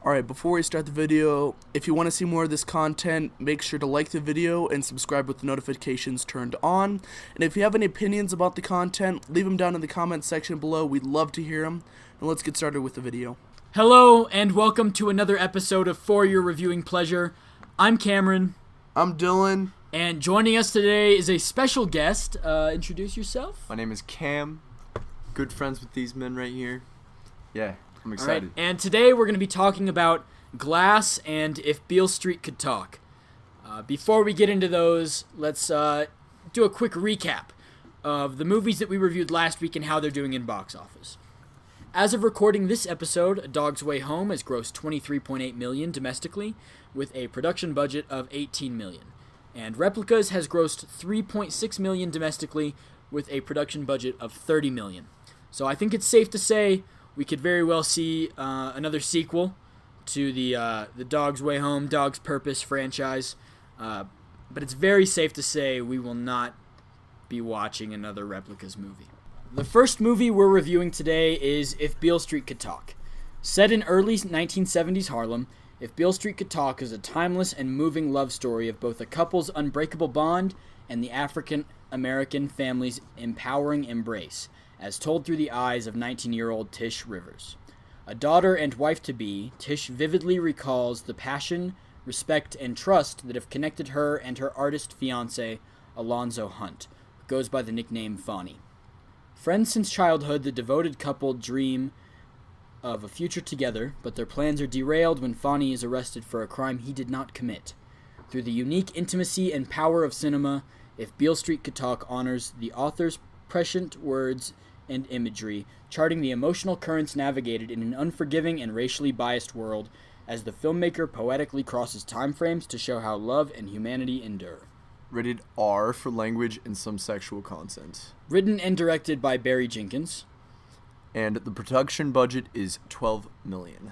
Alright, before we start the video, if you want to see more of this content, make sure to like the video and subscribe with the notifications turned on. And if you have any opinions about the content, leave them down in the comments section below. We'd love to hear them. And let's get started with the video. Hello, and welcome to another episode of For Your Reviewing Pleasure. I'm Cameron. I'm Dylan. And joining us today is a special guest. Introduce yourself. My name is Cam. Good friends with these men right here. Yeah, I'm excited. All right, and today we're going to be talking about Glass and If Beale Street Could Talk. Before we get into those, let's do a quick recap of the movies that we reviewed last week and how they're doing in box office. As of recording this episode, A Dog's Way Home has grossed $23.8 million domestically with a production budget of $18 million. And Replicas has grossed $3.6 million domestically with a production budget of $30 million. So I think it's safe to say we could very well see another sequel to the Dog's Way Home, Dog's Purpose franchise. But it's very safe to say we will not be watching another Replicas movie. The first movie we're reviewing today is If Beale Street Could Talk. Set in early 1970s Harlem, If Beale Street Could Talk is a timeless and moving love story of both a couple's unbreakable bond and the African-American family's empowering embrace, as told through the eyes of 19-year-old Tish Rivers. A daughter and wife-to-be, Tish vividly recalls the passion, respect, and trust that have connected her and her artist fiancé, Alonzo Hunt, who goes by the nickname Fonny. Friends since childhood, the devoted couple dream of a future together, but their plans are derailed when Fonny is arrested for a crime he did not commit. Through the unique intimacy and power of cinema, If Beale Street Could Talk honors the author's prescient words and imagery, charting the emotional currents navigated in an unforgiving and racially biased world as the filmmaker poetically crosses time frames to show how love and humanity endure. Rated R for language and some sexual content. Written and directed by Barry Jenkins. And the production budget is $12 million.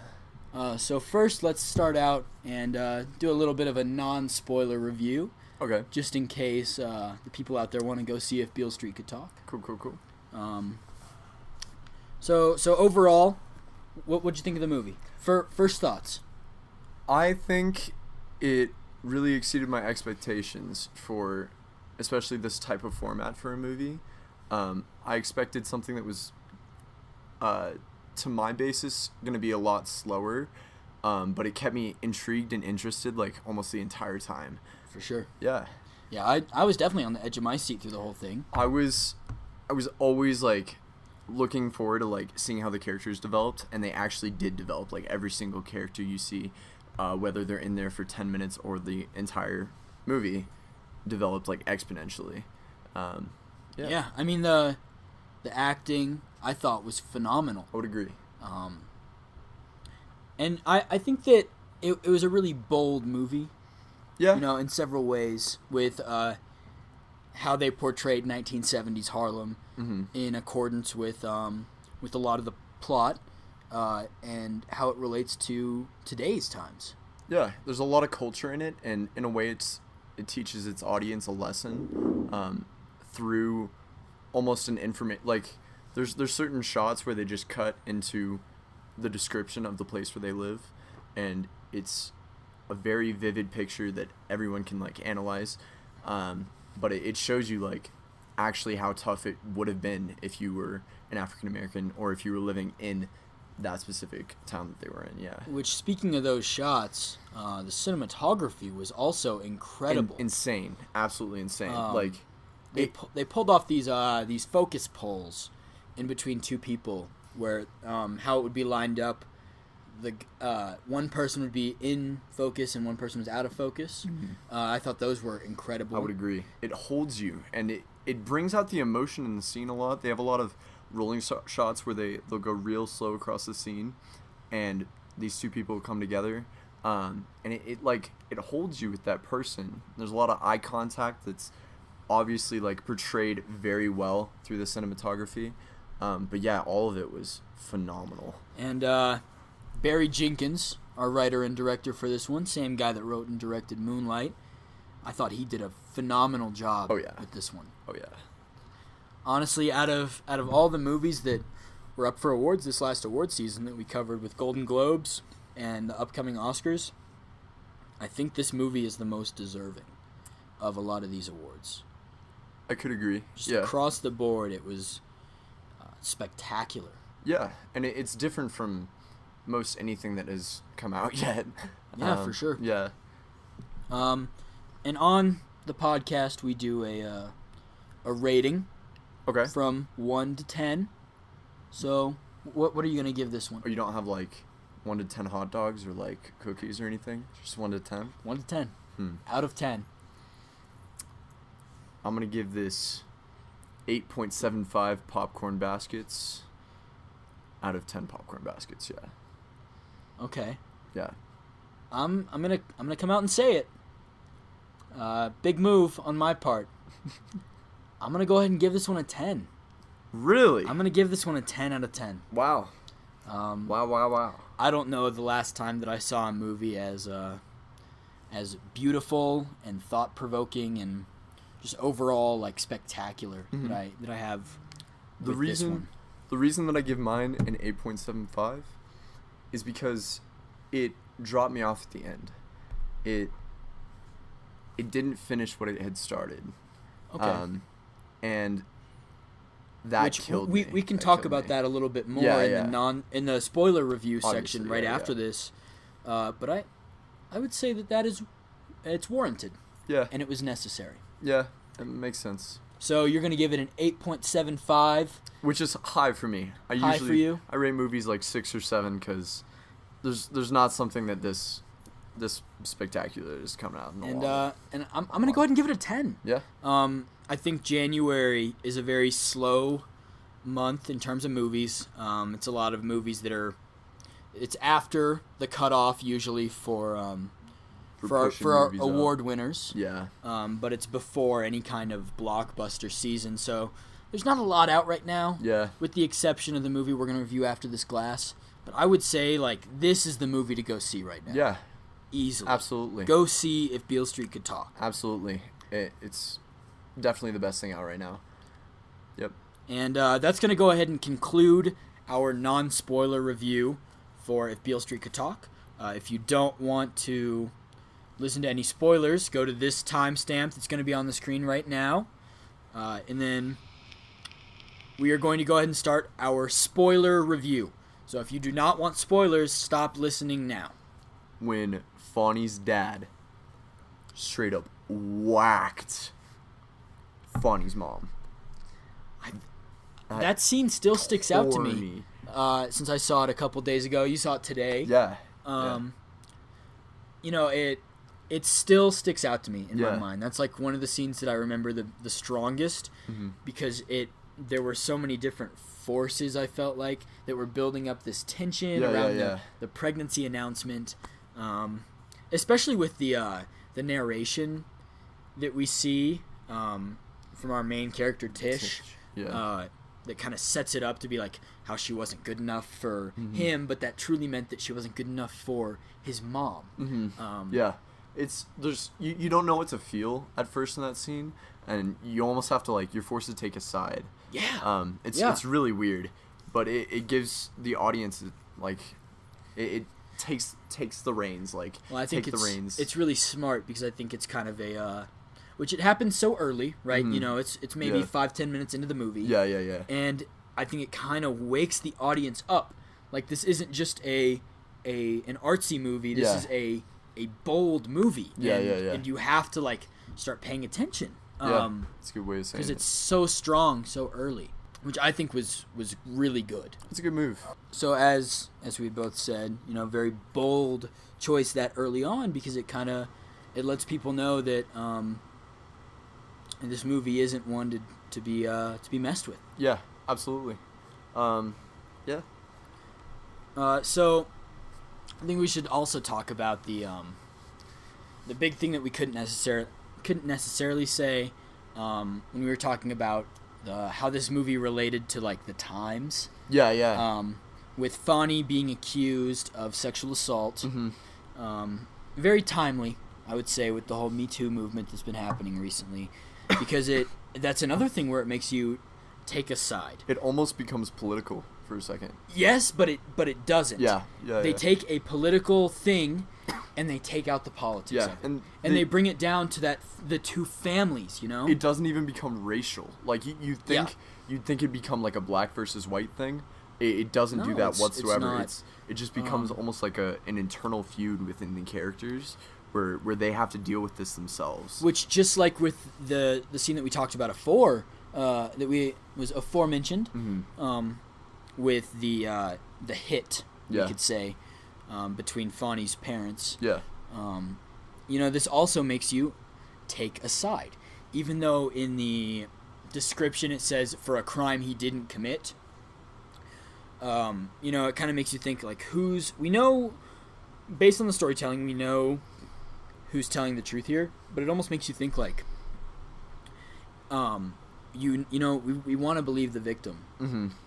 So first, let's start out and do a little bit of a non-spoiler review. Okay. Just in case the people out there want to go see If Beale Street Could Talk. Cool. So overall, what'd you think of the movie? First thoughts. I think it really exceeded my expectations for especially this type of format for a movie. I expected something that was, to my basis, going to be a lot slower, but it kept me intrigued and interested like almost the entire time. For sure. Yeah. Yeah, I was definitely on the edge of my seat through the whole thing. I was always like looking forward to like seeing how the characters developed, and they actually did develop. Like every single character you see, whether they're in there for 10 minutes or the entire movie, developed like exponentially. Yeah, I mean the acting I thought was phenomenal. I would agree. And I think that it was a really bold movie. Yeah. You know, in several ways, with how they portrayed 1970s Harlem in accordance with a lot of the plot and how it relates to today's times. Yeah, there's a lot of culture in it, and in a way it teaches its audience a lesson through almost an like there's certain shots where they just cut into the description of the place where they live, and it's a very vivid picture that everyone can like analyze, but it shows you like actually how tough it would have been if you were an African American or if you were living in that specific town that they were in. Yeah. Which, speaking of those shots, the cinematography was also incredible. Insane, absolutely insane. They pulled off these focus pulls in between two people where how it would be lined up. The one person would be in focus and one person was out of focus. I thought those were incredible. I would agree. It holds you, and it brings out the emotion in the scene a lot. They have a lot of rolling shots where they'll go real slow across the scene, and these two people come together, and it holds you with that person. There's a lot of eye contact that's obviously like portrayed very well through the cinematography. But yeah, all of it was phenomenal. And Barry Jenkins, our writer and director for this one, same guy that wrote and directed Moonlight, I thought he did a phenomenal job with this one. Oh yeah. Honestly, out of all the movies that were up for awards this last award season that we covered with Golden Globes, and the upcoming Oscars, I think this movie is the most deserving of a lot of these awards. I could agree. Just yeah. across the board, it was spectacular. Yeah, and it's different from most anything that has come out yet. Yeah, for sure. Yeah. And on the podcast, we do a rating Okay. from 1 to 10. So, what are you gonna give this one? Or you don't have like 1 to 10 hot dogs or like cookies or anything? Just 1 to 10? 1 to 10. Out of 10. I'm gonna give this 8.75 popcorn baskets out of 10 popcorn baskets. Yeah. Okay. Yeah. I'm gonna come out and say it. Big move on my part. I'm gonna go ahead and give this one a 10. Really? I'm gonna give this one a 10 out of 10. Wow. Wow. I don't know the last time that I saw a movie as beautiful and thought provoking and just overall like spectacular that I have. The with this one. reason that I give mine an 8.75 is because it dropped me off at the end. It didn't finish what it had started. Okay. And that Which killed we, me. We can That talk killed about me. that a little bit more Yeah, in the spoiler review Obviously, section right yeah, after yeah. this. But I would say it's warranted Yeah. and it was necessary. Yeah. It makes sense. So you're gonna give it an 8.75. Which is high for me. High for you? I rate movies like 6 or 7 because there's not something that this spectacular is coming out in a while. And I'm gonna go ahead and give it a 10. Yeah. I think January is a very slow month in terms of movies. It's a lot of movies that it's after the cutoff usually for pushing our movies out. award winners. Yeah. But it's before any kind of blockbuster season, so there's not a lot out right now. Yeah. With the exception of the movie we're gonna review after this glass. But I would say like this is the movie to go see right now. Yeah. Easily. Absolutely. Go see If Beale Street Could Talk. Absolutely. It's definitely the best thing out right now. Yep. And that's going to go ahead and conclude our non-spoiler review for If Beale Street Could Talk. If you don't want to listen to any spoilers, go to this timestamp that's going to be on the screen right now. And then we are going to go ahead and start our spoiler review. So if you do not want spoilers, stop listening now. When Fonny's dad straight up whacked Fonny's mom. That scene still sticks out to tore me. Since I saw it a couple days ago. You saw it today. Yeah. You know, it still sticks out to me in my Yeah. mind. That's like one of the scenes that I remember the strongest because there were so many different forces, I felt like, that were building up this tension around the pregnancy announcement. Especially with the narration that we see from our main character Tish. Yeah. That kind of sets it up to be like how she wasn't good enough for him, but that truly meant that she wasn't good enough for his mom. Yeah. You don't know what to feel at first in that scene, and you almost have to you're forced to take a side. Yeah. It's really weird, but it gives the audience it takes the reins. Well, I think take the reins. it's really smart because I think it's kind of a which it happens so early, right? You know, it's maybe 5-10 minutes into the movie. Yeah. And I think it kind of wakes the audience up. Like this isn't just an artsy movie. This is a bold movie. Yeah. And you have to start paying attention. It's a good way of saying it. Because it's so strong so early, which I think was really good. It's a good move. So as we both said, you know, very bold choice that early on because it lets people know that this movie isn't one to be messed with. Yeah, absolutely. Yeah. So I think we should also talk about the big thing that we couldn't necessarily say when we were talking about how this movie related to the times. Yeah. With Fonny being accused of sexual assault. Very timely, I would say, with the whole Me Too movement that's been happening recently, because that's another thing where it makes you take a side. It almost becomes political for a second. Yes, but it doesn't. Yeah. They take a political thing, and they take out the politics. Yeah, of it. and they bring it down to the two families. You know. It doesn't even become racial. Like you think Yeah. you'd think it'd become like a black versus white thing. It doesn't do that whatsoever. It just becomes almost like an internal feud within the characters where they have to deal with this themselves. Which, just like with the scene that we talked about afore, was aforementioned, with the hit, Yeah. you could say, between Fonny's parents. Yeah. This also makes you take a side. Even though in the description it says for a crime he didn't commit, it kind of makes you think, like, we know, based on the storytelling, we know who's telling the truth here, but it almost makes you think, like, we want to believe the victim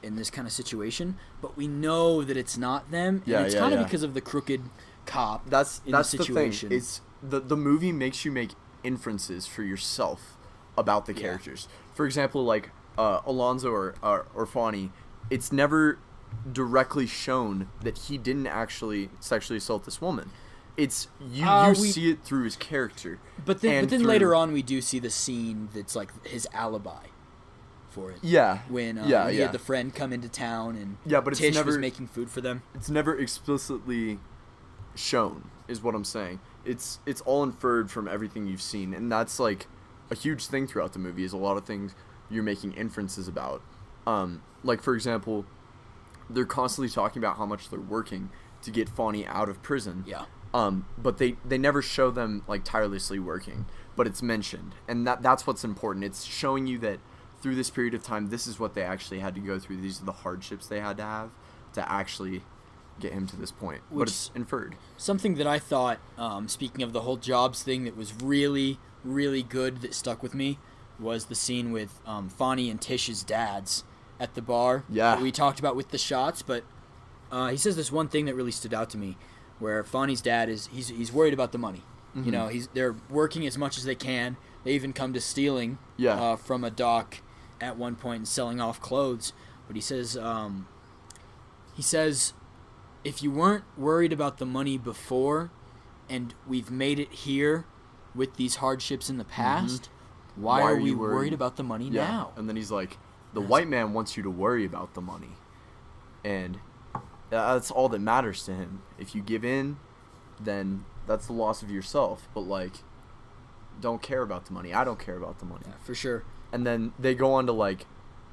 in this kind of situation, but we know that it's not them, and it's kind of because of the crooked cop. That's the situation. The thing. It's the movie makes you make inferences for yourself about the characters. For example, like Alonzo or Fonny, it's never directly shown that he didn't actually sexually assault this woman. It's you see it through his character. But then later on we do see the scene that's like his alibi for it. Yeah. When he had the friend come into town and but Tish it's was making food for them. It's never explicitly shown, is what I'm saying. It's all inferred from everything you've seen, and that's like a huge thing throughout the movie, is a lot of things you're making inferences about. Like, for example, they're constantly talking about how much they're working to get Fonny out of prison. Yeah. But they never show them like tirelessly working, but it's mentioned, and that's what's important. It's showing you that through this period of time, this is what they actually had to go through. These are the hardships they had to have to actually get him to this point. But it's inferred. Something that I thought, speaking of the whole jobs thing, that was really, really good, that stuck with me, was the scene with Fonny and Tish's dads at the bar. Yeah. That we talked about with the shots, but he says this one thing that really stood out to me, where Fonny's dad he's worried about the money. Mm-hmm. They're working as much as they can. They even come to stealing from a dock at one point and selling off clothes. But he says, if you weren't worried about the money before, and we've made it here with these hardships in the past, why are we worried about the money now? And then he's like, the white man wants you to worry about the money. And that's all that matters to him. If you give in, then that's the loss of yourself. But, like, don't care about the money. I don't care about the money. Yeah, for sure. And then they go on to, like,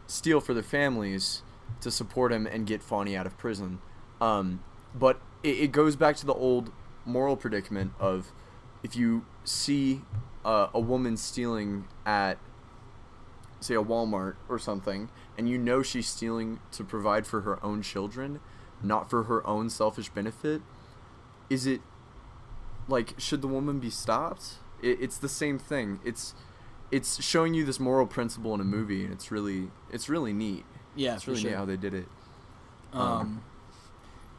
steal for their families to support him and get Fonny out of prison. But it goes back to the old moral predicament of, if you see a woman stealing at, say, a Walmart or something, and you know she's stealing to provide for her own children, not for her own selfish benefit, is it, like, should the woman be stopped? It's the same thing. It's showing you this moral principle in a movie, and it's really neat. Yeah, it's really neat how they did it.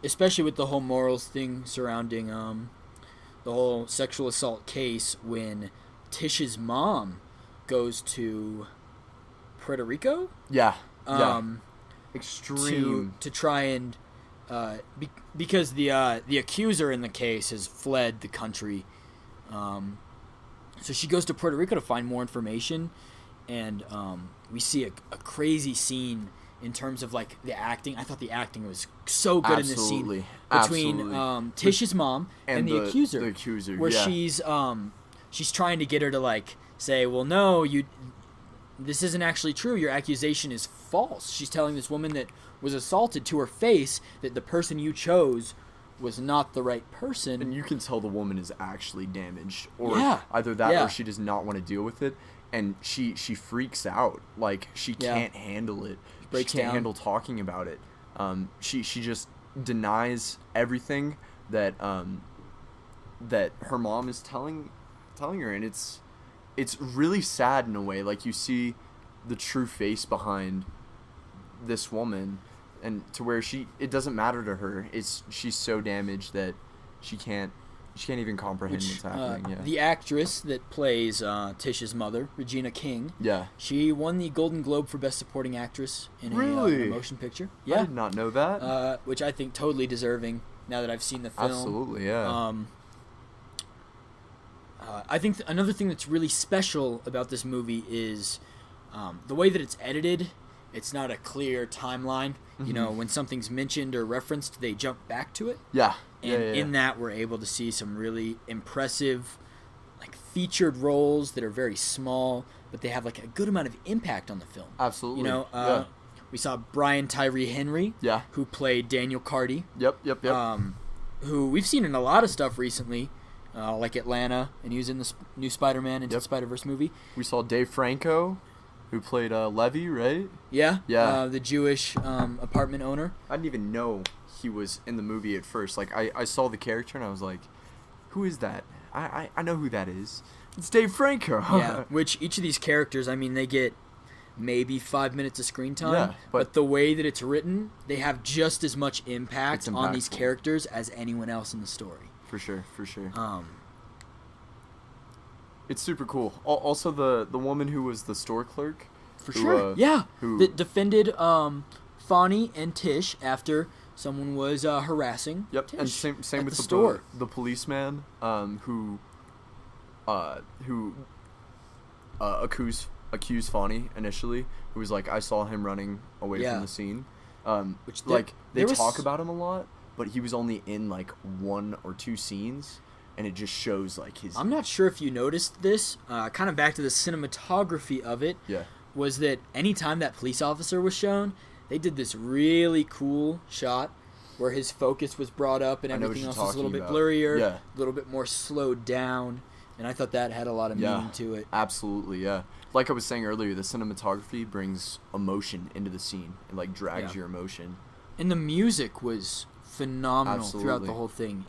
Especially with the whole morals thing surrounding the whole sexual assault case, when Tish's mom goes to Puerto Rico. Yeah. Extreme. To try and because the accuser in the case has fled the country. So she goes to Puerto Rico to find more information, and we see a crazy scene in terms of, like, the acting. I thought the acting was so good in this scene between Tish's mom and the accuser. The accuser, where she's trying to get her to, like, say, well, no, this isn't actually true. Your accusation is false. She's telling this woman that was assaulted to her face that the person you chose was not the right person. And you can tell the woman is actually damaged, or either that or she does not want to deal with it, and she freaks out. Like, she can't handle it. She can't handle talking about it. She just denies everything that that her mom is telling her, and it's really sad in a way. Like, you see the true face behind this woman, and to where it doesn't matter to her. She's so damaged that she can't She can't even comprehend what's happening. Yeah. The actress that plays Tish's mother, Regina King, Yeah. she won the Golden Globe for Best Supporting Actress in Really? a motion picture. I Yeah, did not know that. which I think totally deserving now that I've seen the film. Absolutely, yeah. I think another thing that's really special about this movie is the way that it's edited. It's not a clear timeline. You know, when something's mentioned or referenced, they jump back to it. Yeah. And in that, we're able to see some really impressive, like, featured roles that are very small, but they have, like, a good amount of impact on the film. Absolutely. You know, yeah. we saw Brian Tyree Henry, Yeah. who played Daniel Carty, Yep. who we've seen in a lot of stuff recently, like Atlanta, and he was in the new Spider-Man Into the Spider-Verse movie. We saw Dave Franco, who played Levy, right? Yeah. Yeah. The Jewish apartment owner. I didn't even know he was in the movie at first. Like, I saw the character and I was like, who is that? I know who that is. It's Dave Franco. Yeah, which each of these characters, I mean, they get maybe 5 minutes of screen time, Yeah, but the way that it's written, they have just as much impact It's on these impactful. characters as anyone else in the story. For sure. Um, It's super cool. Also, the woman who was the store clerk. for who, sure. Yeah, Who, that defended Fonnie and Tish after someone was harassing Yep, Tish and same at with the store. the policeman who accused Fonnie initially, who was like, I saw him running away Yeah. from the scene. Which Like they there was- talk about him a lot, but he was only in like 1 or 2 scenes, and it just shows like his. I'm not sure if you noticed this, kind of back to the cinematography of it, Yeah. was that anytime that police officer was shown, they did this really cool shot where his focus was brought up and I know what everything you're else was a little bit talking blurrier, about. Yeah. a little bit more slowed down, and I thought that had a lot of Yeah, meaning to it. absolutely, yeah. Like I was saying earlier, the cinematography brings emotion into the scene. It like drags Yeah. your emotion. And the music was phenomenal throughout Absolutely. the whole thing.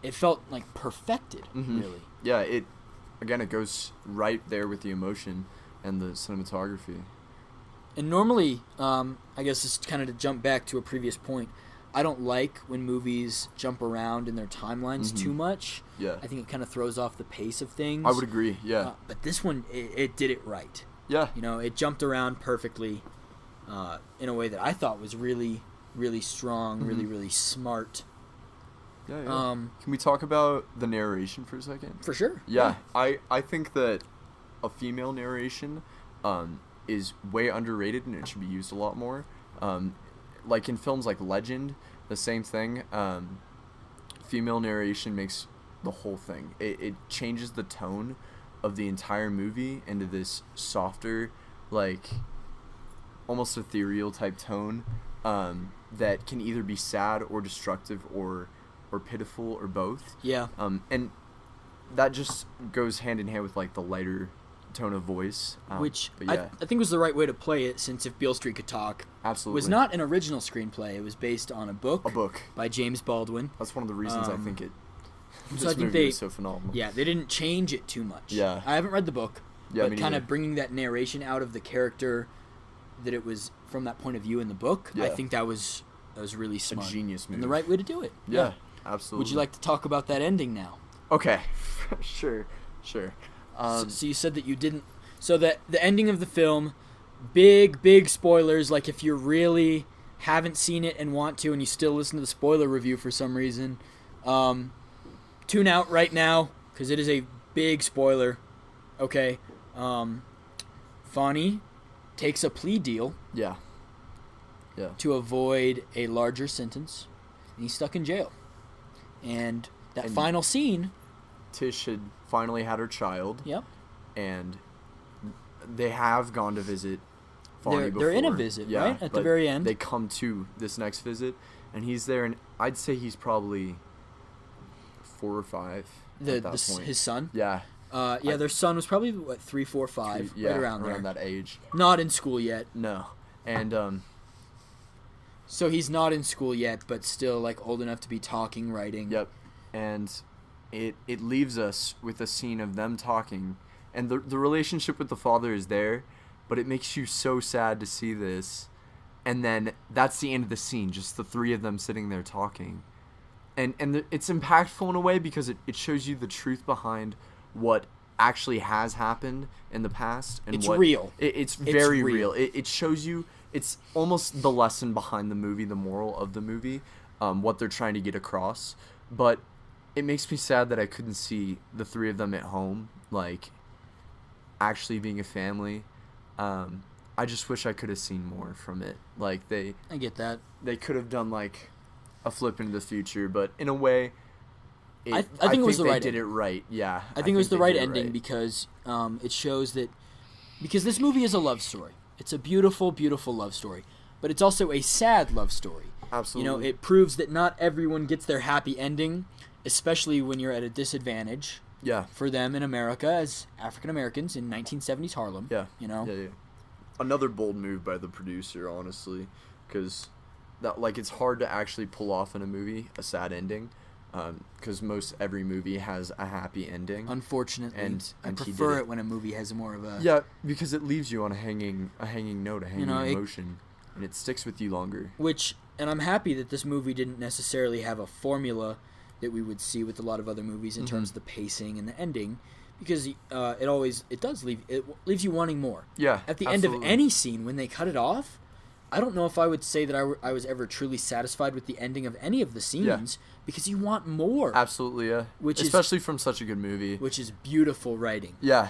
It felt like perfected, Mhm. really. Yeah, it goes right there with the emotion and the cinematography. And normally, I guess just kind of to jump back to a previous point, I don't like when movies jump around in their timelines too much. Yeah. I think it kind of throws off the pace of things. I would agree, yeah. But this one, it did it right. Yeah. You know, it jumped around perfectly in a way that I thought was really, really strong, really, really smart. Yeah, yeah. Can we talk about the narration for a second? For sure. Yeah, I think that a female narration is way underrated and it should be used a lot more. Like in films like Legend, the same thing. Female narration makes the whole thing. It changes the tone of the entire movie into this softer, like almost ethereal type tone that can either be sad or destructive or pitiful or both. Yeah. And that just goes hand in hand with like the lighter tone of voice, Which but yeah, I think was the right way to play it, since If Beale Street Could Talk absolutely was not an original screenplay. It was based on a book by James Baldwin. That's one of the reasons I think it. This So I think movie they is so phenomenal. Yeah, they didn't change it too much. Yeah. I haven't read the book, Yeah, but me kind neither. of bringing that narration out of the character that it was from that point of view in the book, I Yeah. think that was really a smart. genius move. And the right way to do it. Yeah, absolutely. Would you like to talk about that ending now? Okay, sure. So you said that you didn't. So that the ending of the film, big spoilers. Like if you really haven't seen it and want to, and you still listen to the spoiler review for some reason, tune out right now because it is a big spoiler. Okay, Fonnie takes a plea deal Yeah. to avoid a larger sentence, and he's stuck in jail. And that And- final scene. Tish had finally had her child. Yep. And they have gone to visit Fonnie They're in a before. visit, Yeah, right? At the but very end. They come to this next visit, and he's there, and I'd say he's probably 4 or 5 at that point. His son. Yeah. Their son was probably 3, 4, 5, Yeah, right around there. that age. Not in school yet. No. And So he's not in school yet, but still like old enough to be talking, writing. Yep. And it leaves us with a scene of them talking, and the relationship with the father is there, but it makes you so sad to see this. And then that's the end of the scene, just the 3 of them sitting there talking. it's impactful in a way because it shows you the truth behind what actually has happened in the past, and It's real. It's very real. It shows you, it's almost the lesson behind the movie, the moral of the movie, what they're trying to get across. But it makes me sad that I couldn't see the three of them at home, like, actually being a family. I just wish I could have seen more from it. Like, I get that. they could have done, like, a flip into the future, but in a way, I think it was the right they did it right. Yeah, I think it was the right they did it ending right. because it shows that, because this movie is a love story. It's a beautiful, beautiful love story, but it's also a sad love story. Absolutely. You know, it proves that not everyone gets their happy ending, especially when you're at a disadvantage. Yeah. For them in America as African Americans in 1970s Harlem. Yeah. You know. Yeah. Another bold move by the producer, honestly, because that, like, it's hard to actually pull off in a movie a sad ending, because most every movie has a happy ending. Unfortunately, and I he did prefer it when a movie has more of a Yeah, because it leaves you on a hanging note, a hanging know, emotion, and it sticks with you longer. And I'm happy that this movie didn't necessarily have a formula that we would see with a lot of other movies in terms of the pacing and the ending, because it leaves you wanting more. Yeah. At the absolutely. end of any scene, when they cut it off, I don't know if I would say that I was ever truly satisfied with the ending of any of the scenes, because you want more. Absolutely, yeah. Especially from such a good movie. Which is beautiful writing. Yeah.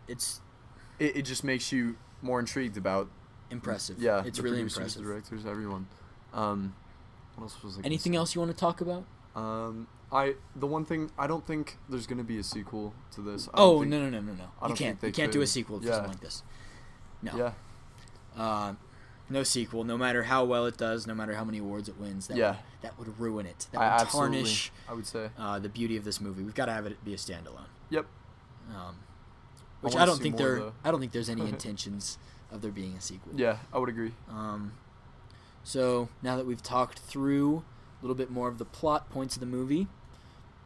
It just makes you more intrigued about. Impressive. Yeah, it's the really producers, impressive. the directors, everyone. What else was I? Anything else you want to talk about? The one thing, I don't think there's gonna be a sequel to this. No. I You don't can't. think they You can't do a could. sequel to something like this. No. Yeah. No sequel. No matter how well it does, no matter how many awards it wins, that would ruin it. That would absolutely, tarnish. I would say. The beauty of this movie. We've got to have it be a standalone. Yep. Which wanna I don't see think more, though. I don't think there's any intentions of there being a sequel. Yeah, I would agree. So now that we've talked through a little bit more of the plot points of the movie,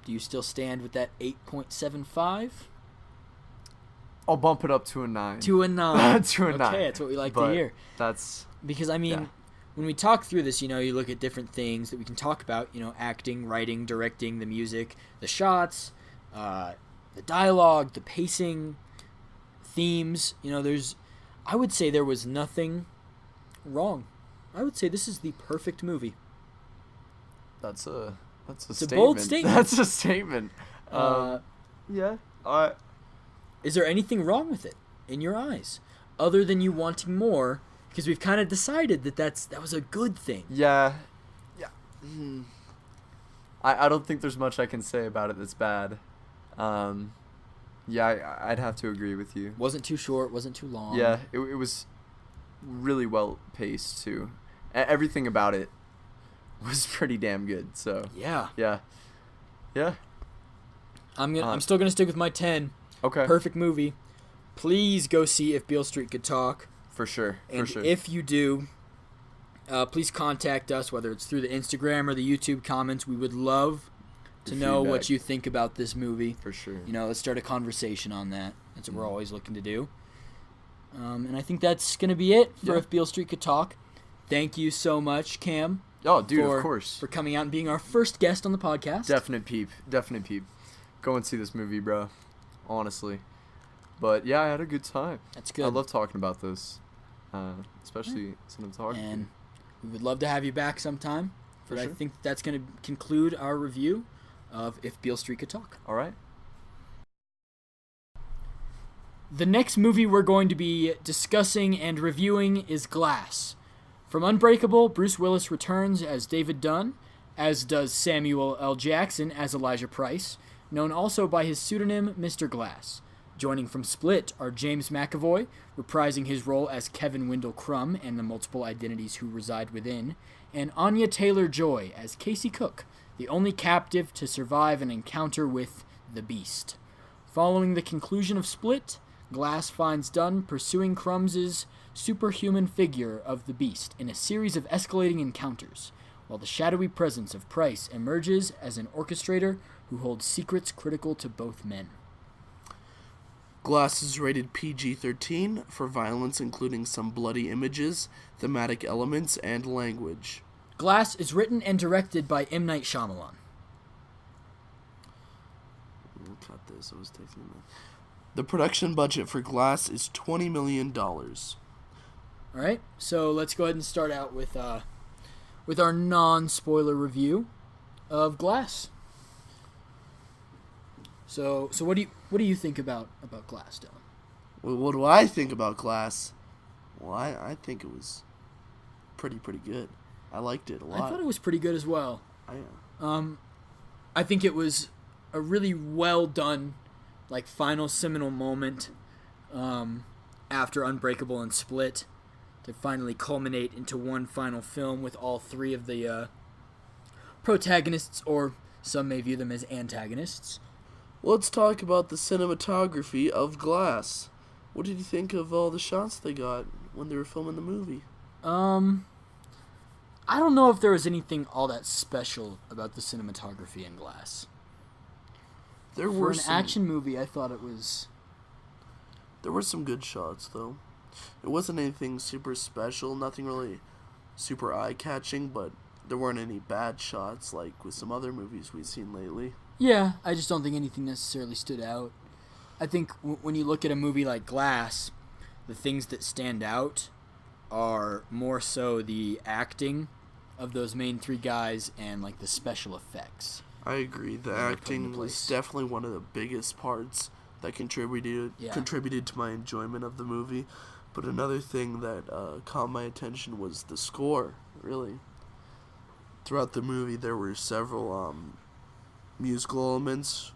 do you still stand with that 8.75? I'll bump it up to a 9. To a 9. To a 9. Okay, that's what we like But to hear. That's Because, I mean, when we talk through this, you know, you look at different things that we can talk about, you know, acting, writing, directing, the music, the shots, the dialogue, the pacing, themes. You know, I would say there was nothing wrong. I would say this is the perfect movie. That's a It's a bold statement. That's a statement. Yeah. Is there anything wrong with it in your eyes, other than you wanting more? Because we've kind of decided that was a good thing. Yeah. I don't think there's much I can say about it that's bad. I'd have to agree with you. Wasn't too short, wasn't too long. Yeah, it was really well paced too. Everything about it was pretty damn good. So Yeah. I'm still gonna stick with my 10. Okay. Perfect movie. Please go see If Beale Street Could Talk. For sure. And if you do, please contact us, whether it's through the Instagram or the YouTube comments. We would love to know what you think about this movie. For sure. You know, let's start a conversation on that. That's what we're always looking to do. And I think that's going to be it for If Beale Street Could Talk. Thank you so much, Cam. Oh, dude, of course. For coming out and being our first guest on the podcast. Definite peep. Go and see this movie, bro. Honestly. But yeah, I had a good time. That's good. I love talking about this. Especially cinematography. And we would love to have you back sometime. For but sure. I think that's going to conclude our review of If Beale Street Could Talk. All right. The next movie we're going to be discussing and reviewing is Glass. From Unbreakable, Bruce Willis returns as David Dunn, as does Samuel L. Jackson as Elijah Price, known also by his pseudonym Mr. Glass. Joining from Split are James McAvoy, reprising his role as Kevin Wendell Crumb and the multiple identities who reside within, and Anya Taylor-Joy as Casey Cook, the only captive to survive an encounter with the Beast. Following the conclusion of Split, Glass finds Dunn pursuing Crumb's superhuman figure of the Beast in a series of escalating encounters, while the shadowy presence of Price emerges as an orchestrator who holds secrets critical to both men. Glass is rated PG-13 for violence including some bloody images, thematic elements, and language. Glass is written and directed by M. Night Shyamalan. We'll cut this. I was taking that. The production budget for Glass is $20 million. All right, so let's go ahead and start out with our non-spoiler review of Glass. So what do you think about Glass, Dylan? Well, what do I think about Glass? Well, I think it was pretty good. I liked it a lot. I thought it was pretty good as well. I think it was a really well done, like, final seminal moment after Unbreakable and Split to finally culminate into one final film with all three of the protagonists, or some may view them as antagonists. Let's talk about the cinematography of Glass. What did you think of all the shots they got when they were filming the movie? I don't know if there was anything all that special about the cinematography in Glass. For an action movie, I thought it was... There were some good shots, though. It wasn't anything super special, nothing really super eye-catching, but there weren't any bad shots like with some other movies we've seen lately. Yeah, I just don't think anything necessarily stood out. I think when you look at a movie like Glass, the things that stand out are more so the acting of those main three guys and, like, the special effects. I agree. The acting was definitely one of the biggest parts that contributed to my enjoyment of the movie. But another thing that caught my attention was the score, really. Throughout the movie, there were several musical elements,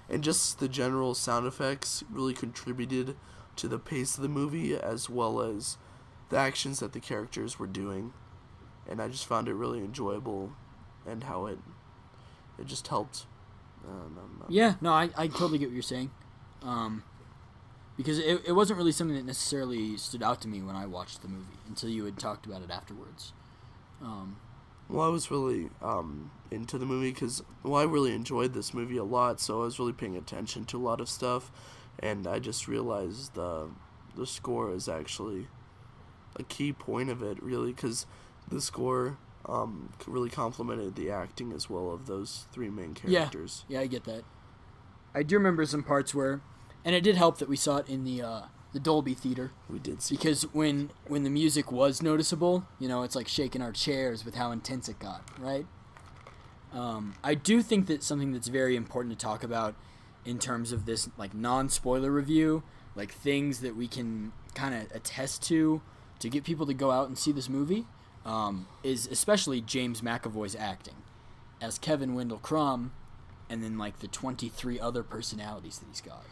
and just the general sound effects really contributed to the pace of the movie, as well as the actions that the characters were doing. And I just found it really enjoyable, and how it just helped. Yeah, no, I totally get what you're saying. Because it wasn't really something that necessarily stood out to me when I watched the movie until you had talked about it afterwards. Well, I was really into the movie because, I really enjoyed this movie a lot, so I was really paying attention to a lot of stuff, and I just realized the score is actually a key point of it, really, because the score really complemented the acting as well of those three main characters. Yeah, I get that. I do remember some parts where, and it did help that we saw it in the Dolby Theater. We did see because when the music was noticeable, it's like shaking our chairs with how intense it got, right? I do think that something that's very important to talk about in terms of this, like, non-spoiler review, like things that we can kind of attest to get people to go out and see this movie, is especially James McAvoy's acting as Kevin Wendell Crumb, and then, like, the 23 other personalities that he's got.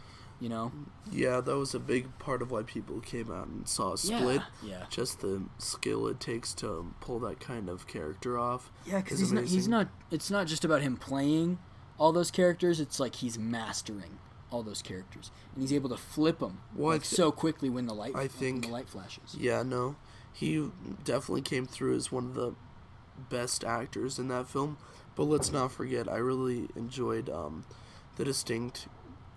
Yeah, that was a big part of why people came out and saw Split. Yeah. Just the skill it takes to pull that kind of character off. Yeah, because he's not. It's not just about him playing all those characters. It's like he's mastering all those characters, and he's able to flip them so quickly when the light flashes. Yeah, no, he definitely came through as one of the best actors in that film. But let's not forget, I really enjoyed the distinct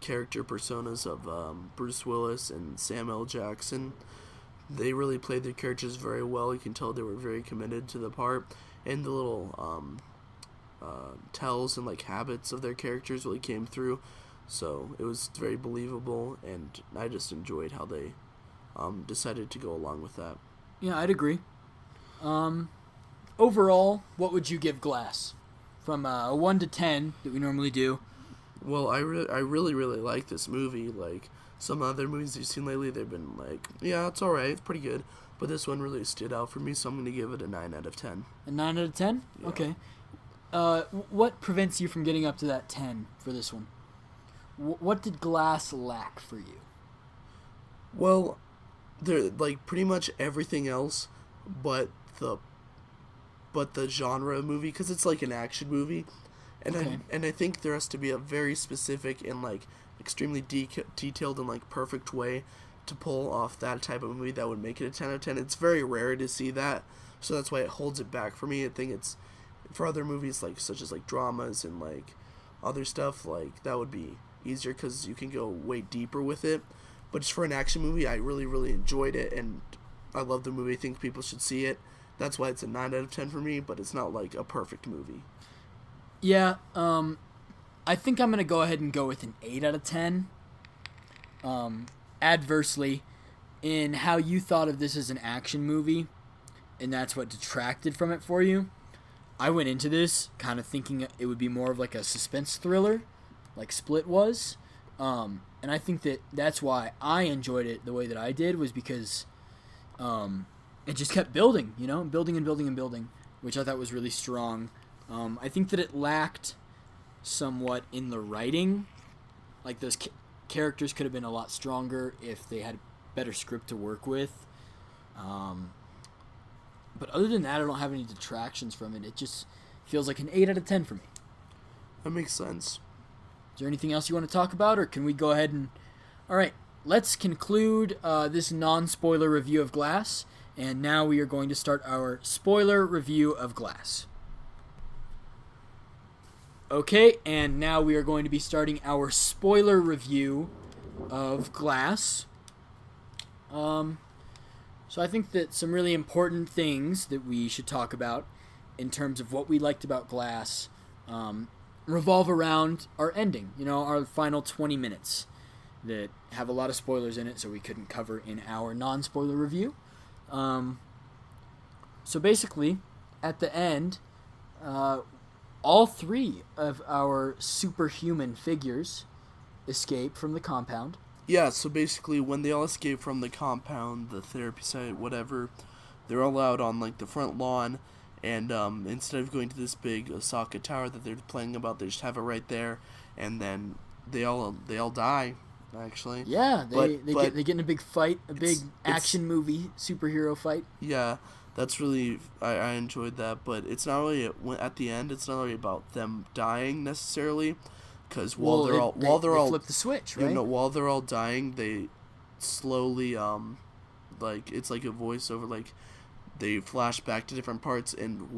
character personas of Bruce Willis and Samuel L. Jackson. They really played their characters very well. You can tell they were very committed to the part, and the little tells and, like, habits of their characters really came through. So it was very believable, and I just enjoyed how they decided to go along with that. Yeah, I'd agree. Overall, what would you give Glass? From a 1 to 10 that we normally do. Well, I really like this movie. Like, some other movies you've seen lately, they've been like, yeah, it's alright, it's pretty good. But this one really stood out for me, so I'm going to give it a 9 out of 10. A 9 out of 10? Yeah. Okay. What prevents you from getting up to that 10 for this one? What did Glass lack for you? Well, they're, like, pretty much everything else but the genre movie, because it's like an action movie. And okay. I think there has to be a very specific and, like, extremely detailed and, like, perfect way to pull off that type of movie that would make it a 10 out of 10. It's very rare to see that, so that's why it holds it back for me. I think it's, for other movies, like, such as, like, dramas and, like, other stuff, like, that would be easier because you can go way deeper with it. But just for an action movie, I really enjoyed it, and I love the movie. I think people should see it. That's why it's a 9 out of 10 for me, but it's not like a perfect movie. Yeah, I think I'm going to go ahead and go with an 8 out of 10. Adversely, in how you thought of this as an action movie, and that's what detracted from it for you, I went into this kind of thinking it would be more of like a suspense thriller, like Split was. And I think that's why I enjoyed it the way that I did, was because it just kept building, building and building and building, which I thought was really strong. I think that it lacked somewhat in the writing. Like, those characters could have been a lot stronger if they had a better script to work with. But other than that, I don't have any detractions from it. It just feels like an 8 out of 10 for me. That makes sense. Is there anything else you want to talk about, or can we go ahead and... All right, let's conclude this non-spoiler review of Glass, and now we are going to start our spoiler review of Glass. Okay, and now we are going to be starting our spoiler review of Glass. So I think that some really important things that we should talk about in terms of what we liked about Glass revolve around our ending, our final 20 minutes that have a lot of spoilers in it, so we couldn't cover in our non-spoiler review. So basically, at the end, all three of our superhuman figures escape from the compound. Yeah, so basically when they all escape from the compound, the therapy site, whatever, they're all out on like the front lawn, and instead of going to this big Osaka tower that they're playing about, they just have it right there, and then they all die, actually. Yeah, they get in a big fight, a big action movie superhero fight. Yeah, that's really, I enjoyed that, but it's not really, at the end, it's not really about them dying necessarily. Because they flip the switch, right? While they're all dying, they slowly, like, it's like a voiceover, like, they flash back to different parts, and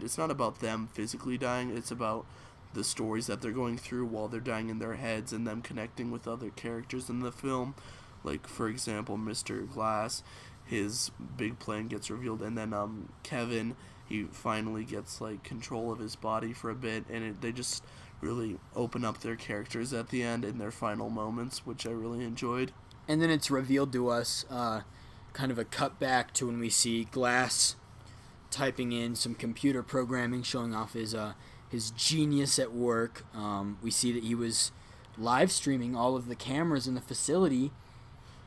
it's not about them physically dying, it's about the stories that they're going through while they're dying in their heads, and them connecting with other characters in the film. Like, for example, Mr. Glass, his big plan gets revealed, and then, Kevin, he finally gets, like, control of his body for a bit, and they just really open up their characters at the end in their final moments, which I really enjoyed. And then it's revealed to us, kind of a cutback to when we see Glass typing in some computer programming, showing off his genius at work. We see that he was live streaming all of the cameras in the facility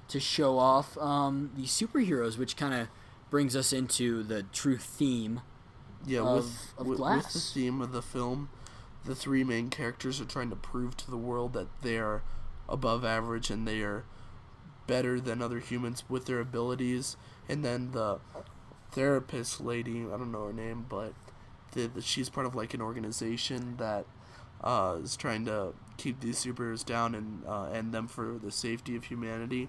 to show off these superheroes, which kind of brings us into the true theme of Glass. With the theme of the film, the three main characters are trying to prove to the world that they are above average and they are better than other humans with their abilities. And then the therapist lady, I don't know her name, but she's part of like an organization that is trying to keep these superheroes down and end them for the safety of humanity.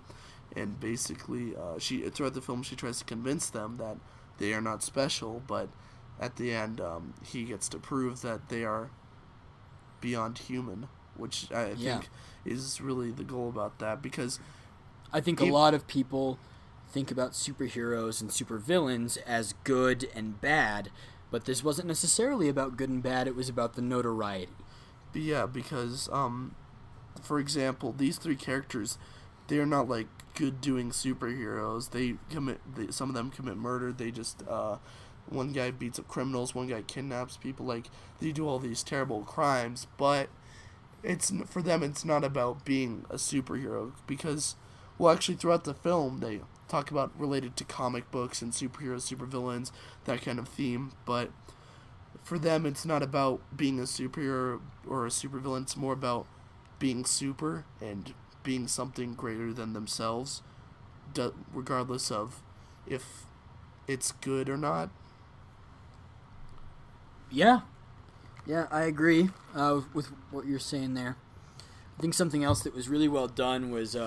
And basically, throughout the film, she tries to convince them that they are not special, but at the end, he gets to prove that they are beyond human, which I think is really the goal about that, because I think a lot of people think about superheroes and supervillains as good and bad, but this wasn't necessarily about good and bad, it was about the notoriety. Yeah, because, for example, these three characters, they are not, like, good-doing superheroes. Some of them commit murder, they just, one guy beats up criminals, one guy kidnaps people, like, they do all these terrible crimes, but for them, it's not about being a superhero, because, well, actually, throughout the film, they talk about related to comic books and superheroes, supervillains, that kind of theme, but for them, it's not about being a superhero or a supervillain, it's more about being super and being something greater than themselves, regardless of if it's good or not. Yeah, I agree with what you're saying there. I think something else that was really well done was,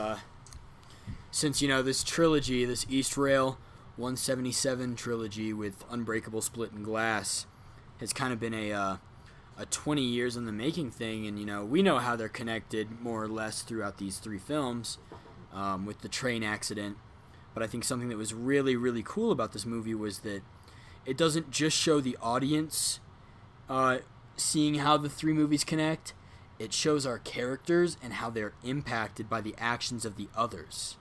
since, this trilogy, this East Rail 177 trilogy with Unbreakable, Split, and Glass has kind of been a 20 years in the making thing, and, we know how they're connected more or less throughout these three films with the train accident, but I think something that was really, really cool about this movie was that it doesn't just show the audience seeing how the three movies connect. It shows our characters and how they're impacted by the actions of the others,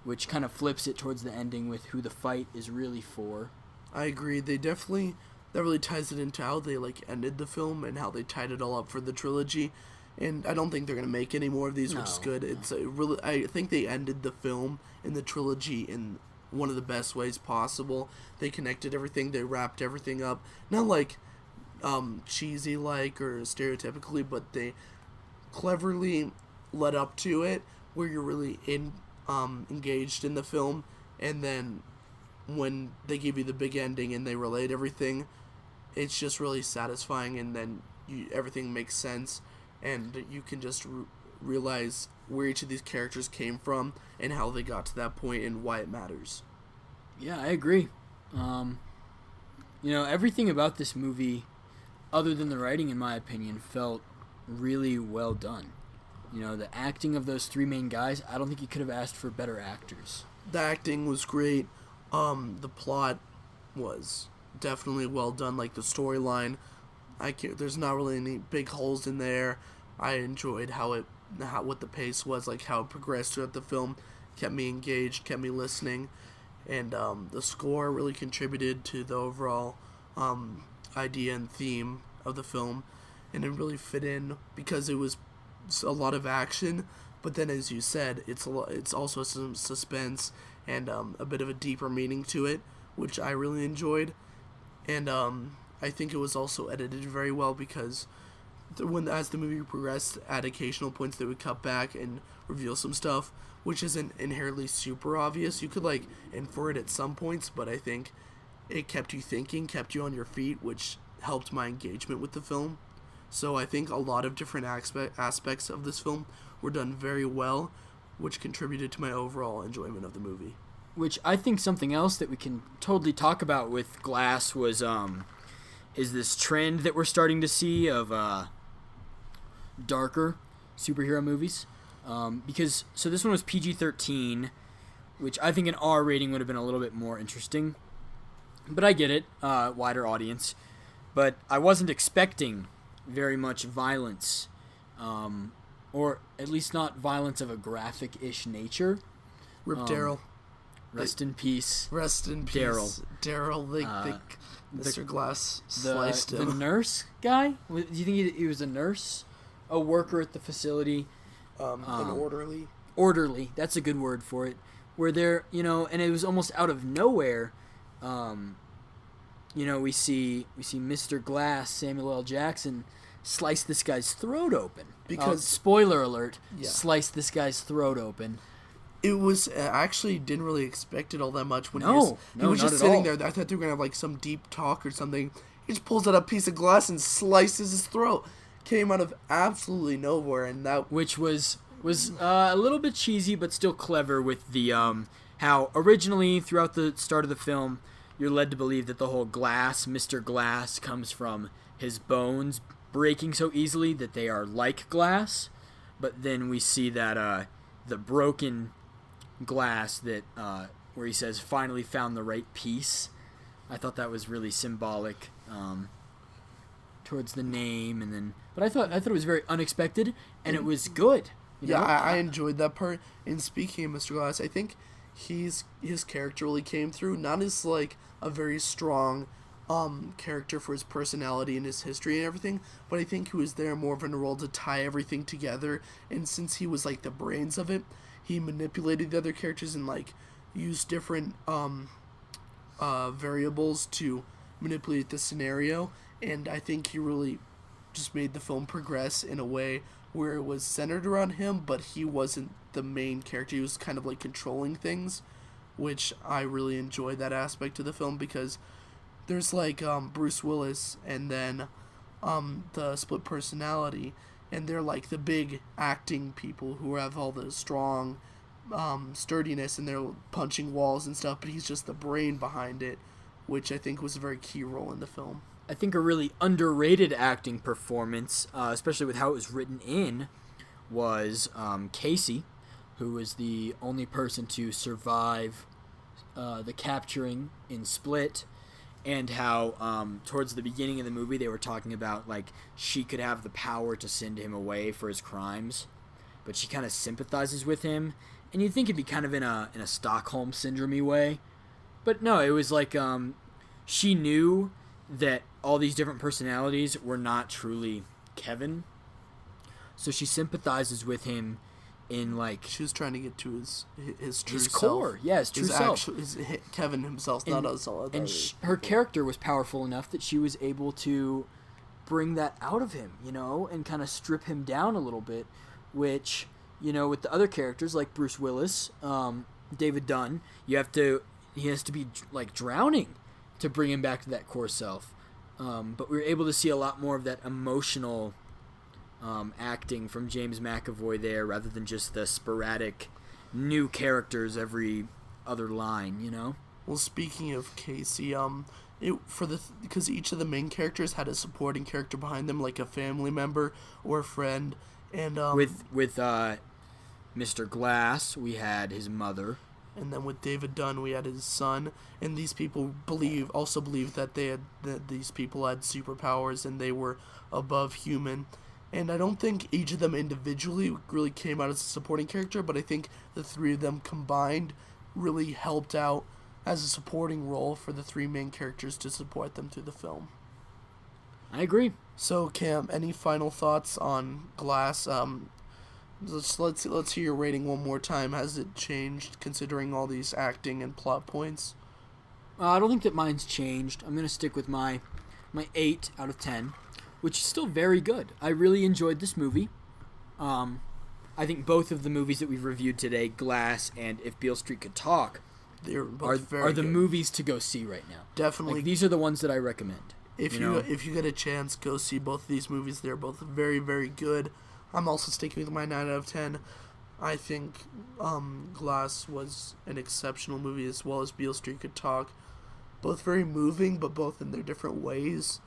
which kind of flips it towards the ending with who the fight is really for. I agree. That really ties it into how they like ended the film and how they tied it all up for the trilogy. And I don't think they're gonna make any more of these, which is good. It's really, I think they ended the film and the trilogy in one of the best ways possible. They connected everything. They wrapped everything up. Not like cheesy like or stereotypically, but they cleverly led up to it where you're really engaged in the film, and then when they give you the big ending and they relate everything, it's just really satisfying, and then everything makes sense, and you can just realize where each of these characters came from and how they got to that point and why it matters. Yeah, I agree. Everything about this movie, other than the writing, in my opinion, felt really well done. The acting of those three main guys, I don't think you could have asked for better actors. The acting was great. The plot was definitely well done. Like the storyline, there's not really any big holes in there. I enjoyed what the pace was, like how it progressed throughout the film, kept me engaged, kept me listening, and the score really contributed to the overall idea and theme of the film, and it really fit in because it was a lot of action, but then as you said, it's also some suspense and a bit of a deeper meaning to it, which I really enjoyed, and I think it was also edited very well because as the movie progressed, at occasional points they would cut back and reveal some stuff, which isn't inherently super obvious. You could infer it at some points, but I think it kept you thinking, kept you on your feet, which helped my engagement with the film. So I think a lot of different aspects of this film were done very well, which contributed to my overall enjoyment of the movie. Which I think something else that we can totally talk about with Glass was is this trend that we're starting to see of darker superhero movies. Because this one was PG-13, which I think an R rating would have been a little bit more interesting. But I get it, wider audience. But I wasn't expecting very much violence, or at least not violence of a graphic-ish nature. Rip Daryl. Rest in peace. Rest in peace. Daryl, Mr. Glass sliced him. The nurse guy? Do you think he was a nurse? A worker at the facility? An orderly. Orderly, that's a good word for it. Where they're, and it was almost out of nowhere. We see Mr. Glass, Samuel L. Jackson, slice this guy's throat open. Because spoiler alert, yeah. Slice this guy's throat open. It was I actually didn't really expect it all that much when he was just not sitting at all. there. I thought they were gonna have some deep talk or something. He just pulls out a piece of glass and slices his throat. Came out of absolutely nowhere, and that which was a little bit cheesy, but still clever with the how originally throughout the start of the film you're led to believe that the whole Mr. Glass, comes from his bones breaking so easily that they are like glass, but then we see that the broken glass that where he says finally found the right piece. I thought that was really symbolic towards the name, but I thought it was very unexpected, and it was good. I enjoyed that part. And speaking of Mr. Glass, I think his character really came through, not as a very strong character for his personality and his history and everything, but I think he was there more of in a role to tie everything together, and since he was the brains of it, he manipulated the other characters and used different variables to manipulate the scenario, and I think he really just made the film progress in a way where it was centered around him, but he wasn't the main character. He was kind of controlling things, which I really enjoyed that aspect of the film, because there's Bruce Willis and then the split personality, and they're the big acting people who have all the strong sturdiness, and they're punching walls and stuff, but he's just the brain behind it, which I think was a very key role in the film. I think a really underrated acting performance, especially with how it was written in, was Casey, who was the only person to survive the capturing in Split, and how towards the beginning of the movie they were talking about like she could have the power to send him away for his crimes, but she kind of sympathizes with him, and you'd think it'd be kind of in a Stockholm syndrome-y way, but no, it was like she knew that all these different personalities were not truly Kevin, so she sympathizes with him in like She was trying to get to his true his self. core, yeah, his true self. Kevin himself, not us all. And her character was powerful enough that she was able to bring that out of him, you know, and kind of strip him down a little bit, which, you know, with the other characters like Bruce Willis, David Dunn, he has to be like drowning to bring him back to that core self. But we were able to see a lot more of that emotional acting from James McAvoy there, rather than just the sporadic new characters every other line, you know? Well, speaking of Casey, because each of the main characters had a supporting character behind them, like a family member or a friend, and with Mr. Glass, we had his mother, and then with David Dunn, we had his son, and these people also believed that these people had superpowers and they were above human. And I don't think each of them individually really came out as a supporting character, but I think the three of them combined really helped out as a supporting role for the three main characters to support them through the film. I agree. So, Cam, any final thoughts on Glass? Let's hear your rating one more time. Has it changed considering all these acting and plot points? I don't think that mine's changed. I'm gonna stick with my 8 out of 10. Which is still very good. I really enjoyed this movie. I think both of the movies that we've reviewed today, Glass and If Beale Street Could Talk, are the movies to go see right now. Definitely. Like, these are the ones that I recommend. If you get a chance, go see both of these movies. They're both very, very good. I'm also sticking with my 9 out of 10. I think Glass was an exceptional movie, as well as Beale Street Could Talk. Both very moving, but both in their different ways.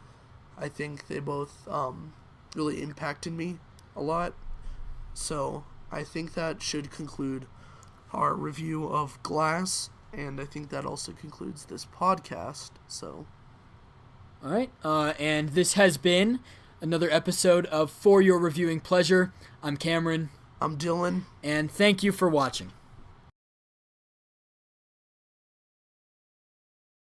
I think they both really impacted me a lot. So I think that should conclude our review of Glass, and I think that also concludes this podcast. So, all right, and this has been another episode of For Your Reviewing Pleasure. I'm Cameron. I'm Dylan. And thank you for watching.